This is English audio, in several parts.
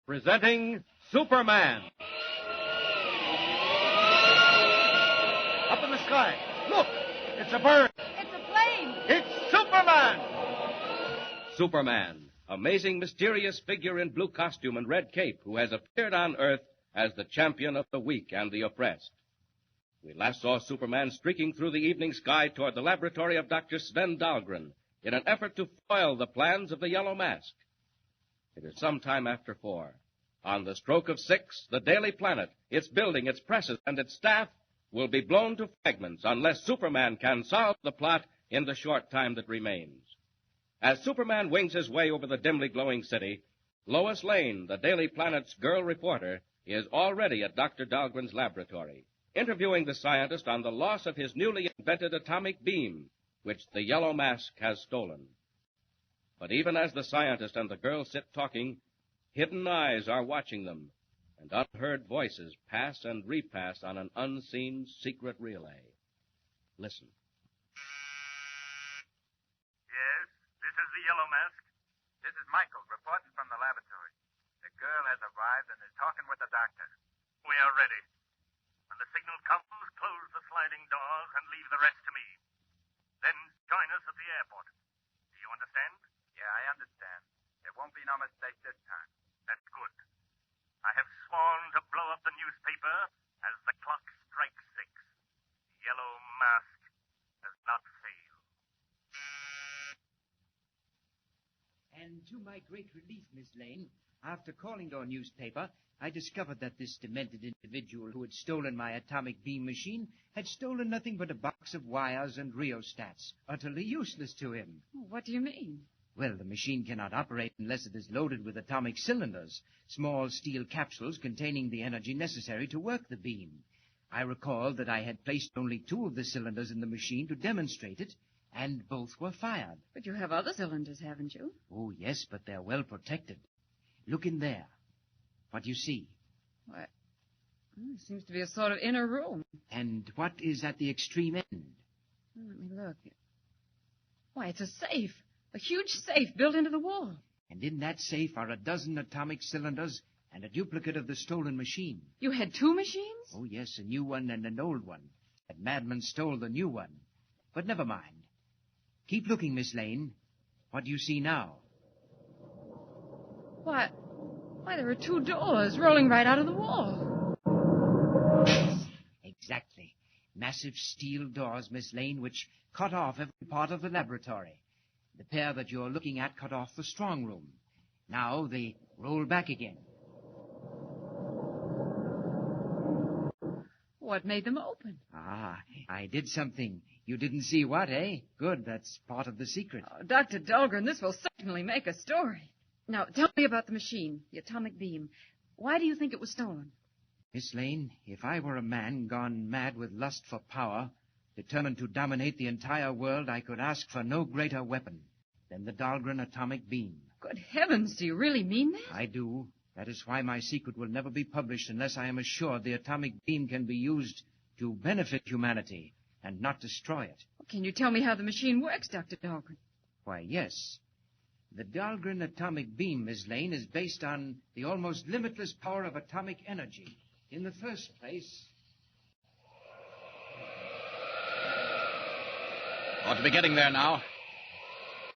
Presenting Superman. Up in the sky. Look! It's a bird. It's a plane. It's Superman! Superman, amazing, mysterious figure in blue costume and red cape who has appeared on Earth as the champion of the weak and the oppressed. We last saw Superman streaking through the evening sky toward the laboratory of Dr. Sven Dahlgren in an effort to foil the plans of the Yellow Mask. It is some time after 4. On the stroke of 6, the Daily Planet, its building, its presses, and its staff will be blown to fragments unless Superman can solve the plot in the short time that remains. As Superman wings his way over the dimly glowing city, Lois Lane, the Daily Planet's girl reporter, is already at Dr. Dahlgren's laboratory, interviewing the scientist on the loss of his newly invented atomic beam, which the Yellow Mask has stolen. But even as the scientist and the girl sit talking, hidden eyes are watching them, and unheard voices pass and repass on an unseen secret relay. Listen. Yes, this is the Yellow Mask. This is Michael, reporting from the laboratory. The girl has arrived and is talking with the doctor. We are ready. When the signal comes, close the sliding doors and leave the rest to me. Then join us at the airport. Do you understand? Yeah, I understand. There won't be no mistake this time. That's good. I have sworn to blow up the newspaper as the clock strikes 6. Yellow Mask does not fail. And to my great relief, Miss Lane, after calling your newspaper, I discovered that this demented individual who had stolen my atomic beam machine had stolen nothing but a box of wires and rheostats, utterly useless to him. What do you mean? Well, the machine cannot operate unless it is loaded with atomic cylinders, small steel capsules containing the energy necessary to work the beam. I recalled that I had placed only 2 of the cylinders in the machine to demonstrate it, and both were fired. But you have other cylinders, haven't you? Oh, yes, but they're well protected. Look in there. What do you see? Why, it seems to be a sort of inner room. And what is at the extreme end? Let me look. Why, it's a safe. A huge safe built into the wall. And in that safe are a dozen atomic cylinders and a duplicate of the stolen machine. You had 2 machines? Oh, yes, a new one and an old one. That madman stole the new one. But never mind. Keep looking, Miss Lane. What do you see now? Why, there are 2 doors rolling right out of the wall. Exactly. Massive steel doors, Miss Lane, which cut off every part of the laboratory. The pair that you're looking at cut off the strong room. Now they roll back again. What made them open? Ah, I did something. You didn't see what, eh? Good, that's part of the secret. Oh, Dr. Dahlgren, this will certainly make a story. Now, tell me about the machine, the atomic beam. Why do you think it was stolen? Miss Lane, if I were a man gone mad with lust for power, determined to dominate the entire world, I could ask for no greater weapon than the Dahlgren atomic beam. Good heavens, do you really mean that? I do. That is why my secret will never be published unless I am assured the atomic beam can be used to benefit humanity and not destroy it. Can you tell me how the machine works, Dr. Dahlgren? Why, yes. The Dahlgren atomic beam, Miss Lane, is based on the almost limitless power of atomic energy. In the first place... Ought to be getting there now.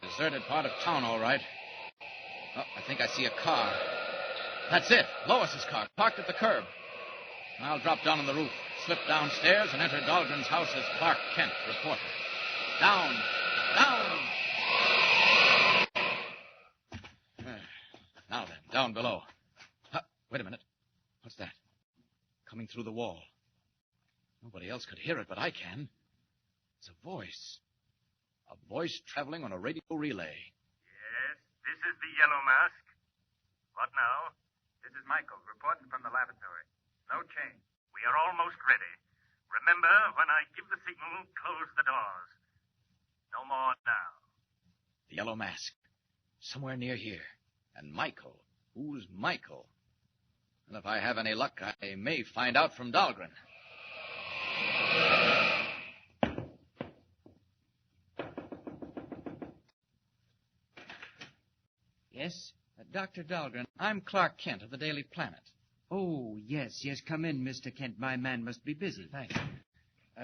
Deserted part of town, all right. Oh, I think I see a car. That's it. Lois's car, parked at the curb. I'll drop down on the roof, slip downstairs, and enter Dahlgren's house as Clark Kent, reporter. Down! Down! Now then, down below. Wait a minute. What's that? Coming through the wall. Nobody else could hear it, but I can. It's a voice. A voice traveling on a radio relay. Yes, this is the Yellow Mask. What now? This is Michael, reporting from the laboratory. No change. We are almost ready. Remember, when I give the signal, close the doors. No more now. The Yellow Mask. Somewhere near here. And Michael. Who's Michael? And if I have any luck, I may find out from Dahlgren. Yes? Dr. Dahlgren, I'm Clark Kent of the Daily Planet. Oh, yes. Come in, Mr. Kent. My man must be busy. Thanks.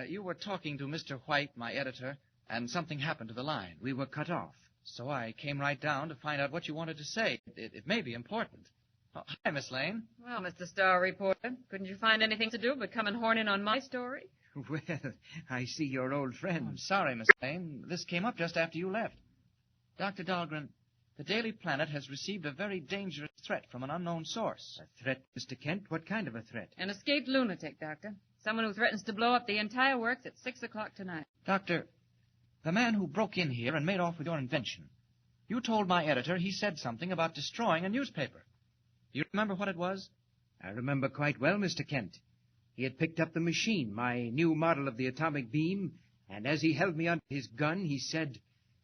You were talking to Mr. White, my editor, and something happened to the line. We were cut off. So I came right down to find out what you wanted to say. It may be important. Oh, hi, Miss Lane. Well, Mr. Star Reporter, couldn't you find anything to do but come and horn in on my story? Well, I see you're old friends. I'm sorry, Miss Lane. This came up just after you left. Dr. Dahlgren, the Daily Planet has received a very dangerous threat from an unknown source. A threat, Mr. Kent? What kind of a threat? An escaped lunatic, Doctor. Someone who threatens to blow up the entire works at 6 o'clock tonight. Doctor, the man who broke in here and made off with your invention, you told my editor he said something about destroying a newspaper. You remember what it was? I remember quite well, Mr. Kent. He had picked up the machine, my new model of the atomic beam, and as he held me under his gun, he said,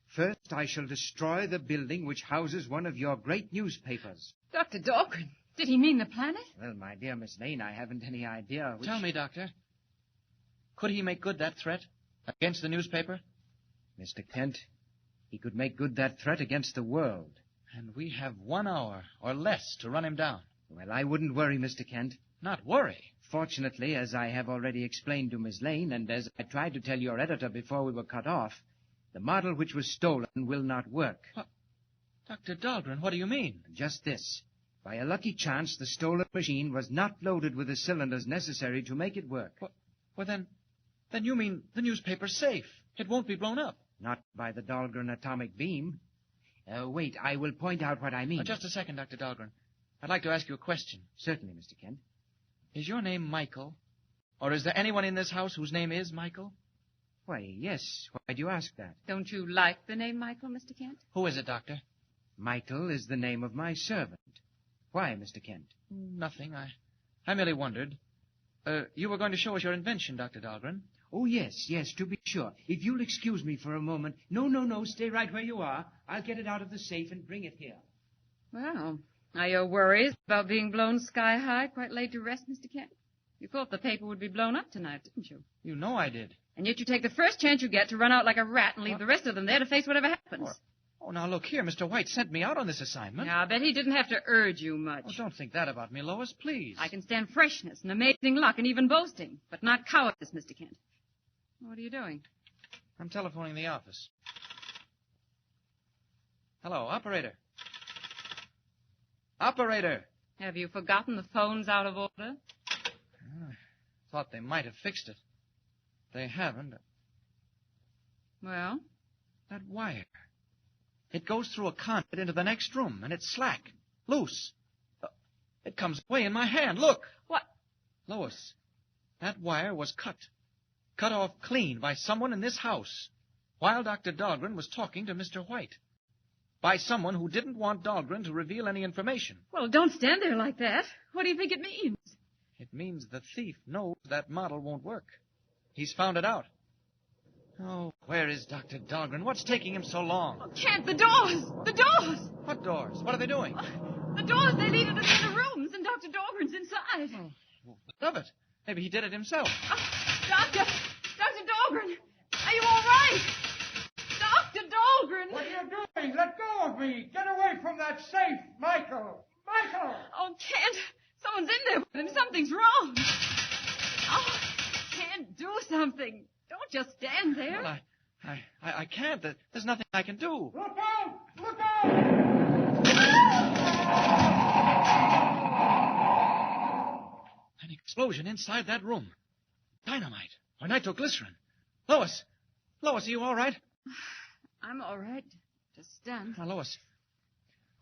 "First, I shall destroy the building which houses one of your great newspapers." Dr. Dahlgren, did he mean the planet? Well, my dear Miss Lane, I haven't any idea which... Tell me, Doctor, could he make good that threat against the newspaper? Mr. Kent, he could make good that threat against the world. And we have 1 hour or less to run him down. Well, I wouldn't worry, Mr. Kent. Not worry. Fortunately, as I have already explained to Miss Lane, and as I tried to tell your editor before we were cut off, the model which was stolen will not work. What? Dr. Dahlgren, what do you mean? Just this. By a lucky chance, the stolen machine was not loaded with the cylinders necessary to make it work. Well, then you mean the newspaper's safe. It won't be blown up. Not by the Dahlgren atomic beam. Wait, I will point out what I mean. Just a second, Dr. Dahlgren. I'd like to ask you a question. Certainly, Mr. Kent. Is your name Michael? Or is there anyone in this house whose name is Michael? Why, yes. Why do you ask that? Don't you like the name Michael, Mr. Kent? Who is it, Doctor? Michael is the name of my servant. Why, Mr. Kent? Nothing. I merely wondered. You were going to show us your invention, Dr. Dahlgren. Oh, yes, to be sure. If you'll excuse me for a moment. No, stay right where you are. I'll get it out of the safe and bring it here. Well, are your worries about being blown sky high quite laid to rest, Mr. Kent? You thought the paper would be blown up tonight, didn't you? You know I did. And yet you take the first chance you get to run out like a rat and leave the rest of them there to face whatever happens. Oh, now look here. Mr. White sent me out on this assignment. Yeah, I bet he didn't have to urge you much. Oh, don't think that about me, Lois, please. I can stand freshness and amazing luck and even boasting, but not cowardice, Mr. Kent. What are you doing? I'm telephoning the office. Hello, operator. Operator! Have you forgotten the phone's out of order? Thought they might have fixed it. They haven't. Well? That wire. It goes through a conduit into the next room, and it's slack, loose. It comes away in my hand. Look! What? Lois, that wire was cut off clean by someone in this house, while Dr. Dahlgren was talking to Mr. White. By someone who didn't want Dahlgren to reveal any information. Well, don't stand there like that. What do you think it means? It means the thief knows that model won't work. He's found it out. Oh, where is Dr. Dahlgren? What's taking him so long? Oh, Kent, the doors! The doors! What doors? What are they doing? The doors, they lead into the rooms, and Dr. Dahlgren's inside. Oh, what of it? Maybe he did it himself. Dr. Dahlgren, are you all right? Dr. Dahlgren! What are you doing? Let go of me! Get away from that safe, Michael! Michael! Oh, Kent, someone's in there with him. Something's wrong. Oh, Kent, do something. Don't just stand there. Well, I can't. There's nothing I can do. Look out! Look out! An explosion inside that room. Dynamite or nitroglycerin. Lois, are you all right? I'm all right. Just stunned. Now, Lois,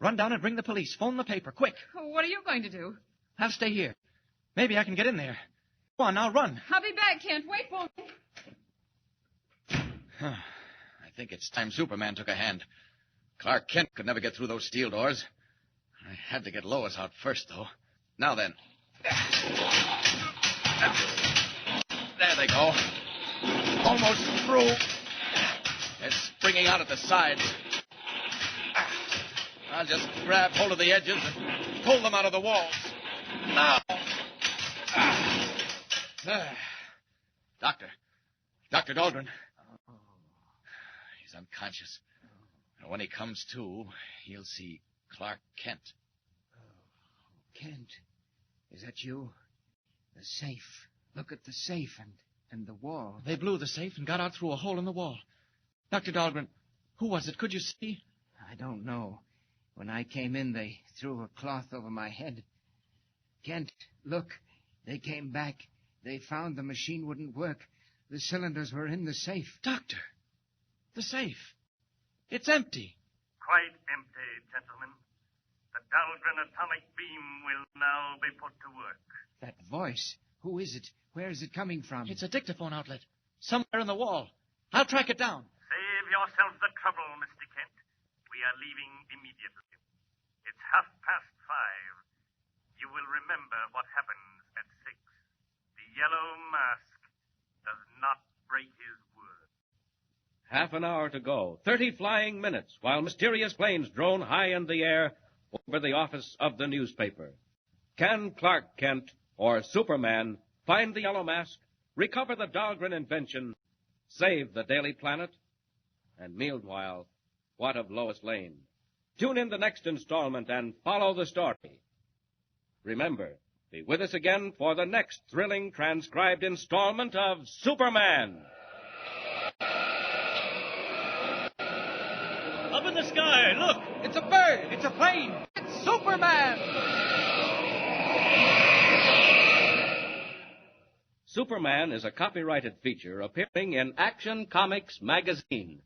run down and bring the police. Phone the paper, quick. What are you going to do? I'll stay here. Maybe I can get in there. Go on, now run. I'll be back, Kent. Wait for me. I think it's time Superman took a hand. Clark Kent could never get through those steel doors. I had to get Lois out first, though. Now then. There they go. Almost through. They're springing out at the sides. I'll just grab hold of the edges and pull them out of the walls. Now. Dr. Dahlgren. He's unconscious. And when he comes to, he'll see Clark Kent. Kent, is that you? The safe. Look at the safe and the wall. They blew the safe and got out through a hole in the wall. Dr. Dahlgren, who was it? Could you see? I don't know. When I came in, they threw a cloth over my head. Kent, look. They came back. They found the machine wouldn't work. The cylinders were in the safe. Doctor, the safe. It's empty. Quite empty, gentlemen. The Dahlgren atomic beam will now be put to work. That voice. Who is it? Where is it coming from? It's a dictaphone outlet. Somewhere in the wall. I'll track it down. Save yourself the trouble, Mr. Kent. We are leaving immediately. It's 5:30. You will remember what happens at 6. The Yellow Mask does not break his word. Half an hour to go. 30 flying minutes while mysterious planes drone high in the air over the office of the newspaper. Can Clark Kent or Superman find the Yellow Mask, recover the Dahlgren invention, save the Daily Planet? And meanwhile, what of Lois Lane? Tune in the next installment and follow the story. Remember, be with us again for the next thrilling transcribed installment of Superman. Up in the sky, look! It's a bird! It's a plane! It's Superman! Superman is a copyrighted feature appearing in Action Comics magazine.